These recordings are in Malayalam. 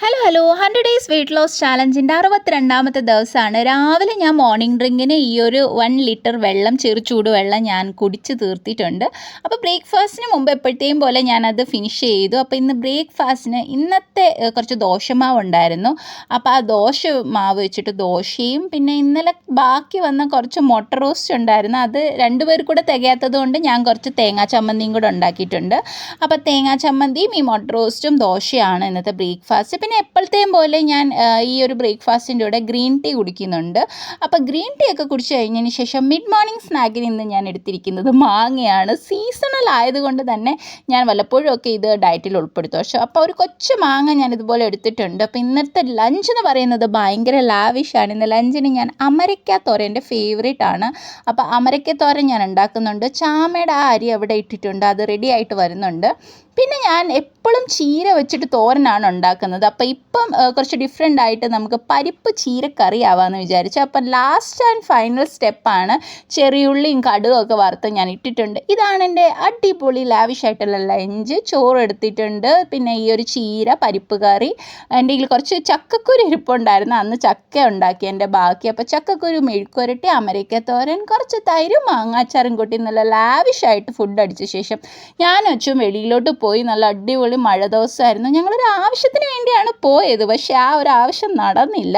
ഹലോ 100 ഡേയ്സ് വെയിറ്റ് ലോസ് ചാലഞ്ചിൻ്റെ 62ാമത്തെ ദിവസമാണ്. രാവിലെ ഞാൻ മോർണിംഗ് ഡ്രിങ്കിന് ഈ ഒരു 1 ലിറ്റർ വെള്ളം, ചൂടുവെള്ളം ഞാൻ കുടിച്ച് തീർത്തിട്ടുണ്ട്. അപ്പോൾ ബ്രേക്ക്ഫാസ്റ്റിന് മുമ്പ് എപ്പോഴത്തെയും പോലെ ഞാനത് ഫിനിഷ് ചെയ്തു. അപ്പോൾ ഇന്ന് ബ്രേക്ക്ഫാസ്റ്റിന് ഇന്നത്തെ കുറച്ച് ദോശമാവ് ഉണ്ടായിരുന്നു. അപ്പോൾ ആ ദോശ മാവ് വെച്ചിട്ട് ദോശയും, പിന്നെ ഇന്നലെ ബാക്കി വന്ന കുറച്ച് മുട്ട റോസ്റ്റ് ഉണ്ടായിരുന്നു. അത് രണ്ടുപേർ കൂടെ തികയാത്തത് കൊണ്ട് ഞാൻ കുറച്ച് തേങ്ങാ ചമ്മന്തിയും കൂടെ ഉണ്ടാക്കിയിട്ടുണ്ട്. അപ്പോൾ തേങ്ങാ ചമ്മന്തിയും ഈ മുട്ട റോസ്റ്റും ദോശയാണ് ഇന്നത്തെ ബ്രേക്ക്ഫാസ്റ്റ്. പിന്നെ എപ്പോഴത്തെയും പോലെ ഞാൻ ഈ ഒരു ബ്രേക്ക്ഫാസ്റ്റിൻ്റെ കൂടെ ഗ്രീൻ ടീ കുടിക്കുന്നുണ്ട്. അപ്പോൾ ഗ്രീൻ ടീ ഒക്കെ കുടിച്ച് കഴിഞ്ഞതിന് ശേഷം മിഡ് മോർണിംഗ് സ്നാക്കിന് ഇന്ന് ഞാൻ എടുത്തിരിക്കുന്നത് മാങ്ങയാണ്. സീസണൽ ആയതുകൊണ്ട് തന്നെ ഞാൻ വല്ലപ്പോഴും ഒക്കെ ഇത് ഡയറ്റിൽ ഉൾപ്പെടുത്തും. പക്ഷേ അപ്പോൾ ഒരു കൊച്ചു മാങ്ങ ഞാൻ ഇതുപോലെ എടുത്തിട്ടുണ്ട്. അപ്പോൾ ഇന്നത്തെ ലഞ്ച് എന്ന് പറയുന്നത് ഭയങ്കര ലാവിഷാണ്. ഇന്ന് ലഞ്ചിന് ഞാൻ അമരയ്ക്കാത്തോരൻ, എൻ്റെ ഫേവറേറ്റ് ആണ്. അപ്പോൾ അമരയ്ക്കാത്തോരൻ ഞാൻ ഉണ്ടാക്കുന്നുണ്ട്. ചാമയുടെ ആ അരി അവിടെ ഇട്ടിട്ടുണ്ട്, അത് റെഡി ആയിട്ട് വരുന്നുണ്ട്. പിന്നെ ഞാൻ എപ്പോഴും ചീര വെച്ചിട്ട് തോരനാണ് ഉണ്ടാക്കുന്നത്. അപ്പോൾ ഇപ്പം കുറച്ച് ഡിഫറെൻ്റ് ആയിട്ട് നമുക്ക് പരിപ്പ് ചീരക്കറി ആവാമെന്ന് വിചാരിച്ചു. അപ്പം ലാസ്റ്റ് ആൻഡ് ഫൈനൽ സ്റ്റെപ്പാണ് ചെറിയുള്ളിയും കടുകും ഒക്കെ വറുത്ത് ഞാൻ ഇട്ടിട്ടുണ്ട്. ഇതാണ് എൻ്റെ അടിപൊളി ലാവിഷായിട്ടുള്ള ലഞ്ച്. ചോറ് എടുത്തിട്ടുണ്ട്, പിന്നെ ഈ ഒരു ചീര, പരിപ്പ് കറി, എൻ്റെ കയ്യിൽ കുറച്ച് ചക്കക്കുരു ഇരിപ്പുണ്ടായിരുന്നു, അന്ന് ചക്ക ഉണ്ടാക്കി എൻ്റെ ബാക്കി. അപ്പോൾ ചക്കക്കുരു മെഴുക്കുരട്ടി, അമരയ്ക്കത്തോരൻ, കുറച്ച് തൈര്, മാങ്ങാച്ചാറും കൂട്ടി നല്ല ലാവിഷായിട്ട് ഫുഡ് അടിച്ച ശേഷം ഞാൻ അച്ഛൻ വെളിയിലോട്ട് പോയി. നല്ല അടിപൊളി മഴ ദിവസമായിരുന്നു. ഞങ്ങളൊരു ആവശ്യത്തിന് വേണ്ടിയാണ് പോയത്, പക്ഷേ ആ ഒരു ആവശ്യം നടന്നില്ല.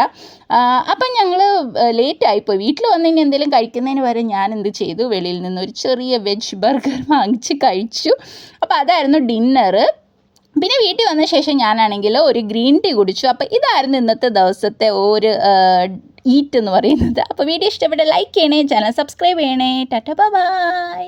അപ്പം ഞങ്ങൾ ലേറ്റായിപ്പോയി. വീട്ടിൽ വന്ന് ഇനി എന്തെങ്കിലും കഴിക്കുന്നതിന് വരെ ഞാൻ എന്ത് ചെയ്തു, വെളിയിൽ നിന്ന് ഒരു ചെറിയ വെജ് ബർഗർ വാങ്ങിച്ച് കഴിച്ചു. അപ്പോൾ അതായിരുന്നു ഡിന്നറ്. പിന്നെ വീട്ടിൽ വന്ന ശേഷം ഞാനാണെങ്കിൽ ഒരു ഗ്രീൻ ടീ കുടിച്ചു. അപ്പോൾ ഇതായിരുന്നു ഇന്നത്തെ ദിവസത്തെ ഒരു ഈറ്റ് എന്ന് പറയുന്നത്. അപ്പോൾ വീഡിയോ ഇഷ്ടപ്പെട്ട ലൈക്ക് ചെയ്യണേ, ചാനൽ സബ്സ്ക്രൈബ് ചെയ്യണേ. ടാറ്റ ബൈ.